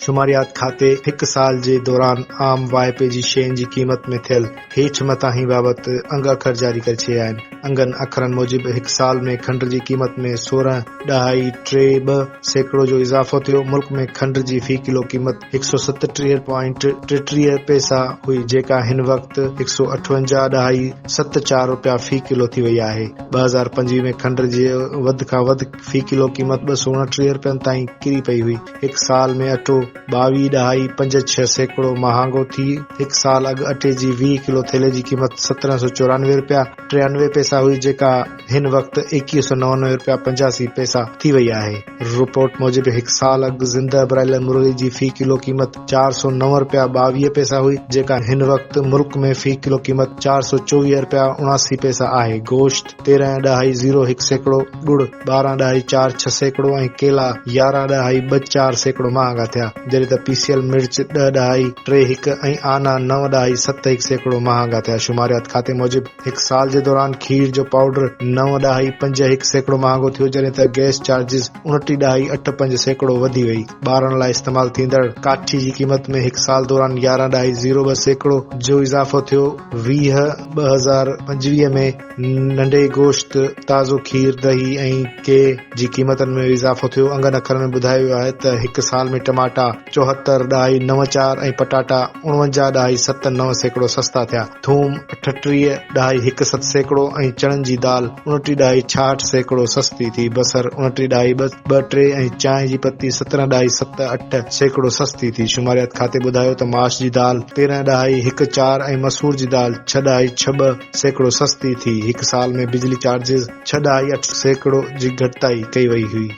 शुमारियात खाते हिक साल जे दौरान आम वाइपे जी शयुनि जी क़ीमत में थियल हेठि मथां ही बाबति अंग अखर जारी करे छॾिया आहिनि। अंगनि अखरनि मूजिबि हिक साल में खंड जी क़ीमत में 16.32% जो इज़ाफ़ो थियो। मुल्क में खंड जी फी किलो क़ीमत 137.33 पैसा हुई, जेका हिन वक़्ति 158.74 रुपया फी किलो थी वई आहे। 2025 में खंड जी वध खां वध फी किलो क़ीमत 229 रुपयनि ताईं किरी पई हुई। हिक साल में अटो 22.56% महांगो थी। हिक साल अॻु अटे जी 20 किलो थैले जी क़ीमत 1794 रुपया 93 पैसा हुई, जेका हिन वक़्ति 2199 रुपया 85 पैसा थी वई आहे। रिपोर्ट मूजिबि हिक साल अॻु ज़िंदा ब्रायलर मुर्गी जी फी किलो क़ीमत 409 रुपया 22 पैसा हुई, जेका हिन वक़्ति मुल्क में फी किलो क़ीमत 424 रुपया 79 पैसा आहे। गोश्त 13.01%, गुड़ 12.46% ऐं केला 11.24% महांगा थिया, जॾहिं त पीसीएल मिर्च 10.31 ऐं आना 9.71% महांगा थिया। शुमारियात खाते मूजिबि हिक साल जे दौरान खीर जो पाउडर 9.51% महांगो थियो, जॾहिं त गैस चार्जिस 29.85% वधी वई। ॿारनि लाइ इस्तेमाल थींदड़ काठी जी क़ीमत में हिक साल दौरान 11.02% जो इज़ाफ़ो थियो। 2025 में नंढे गोश्त, ताज़ो खीर, दही ऐं के जी क़ीमतनि में इज़ाफ़ो थियो। अंगनि अखरनि में ॿुधायो वियो आहे त हिक साल में टमाटा 74.94 ऐं पटाटा 49.79% सस्ता थिया। थूम 38.17% ऐं चणनि जी दाल 29.66% सस्ती थी। बसर 29.23 ऐं चांहि जी पत्ती 17.78% सस्ती थी। शुमारियात खाते ॿुधायो त माश जी दाल 13.14 ऐं मसूर जी दाल 6.62% सस्ती थी। हिक साल में बिजली चार्जिस 6.8% जी घटिताई कई वई हुई।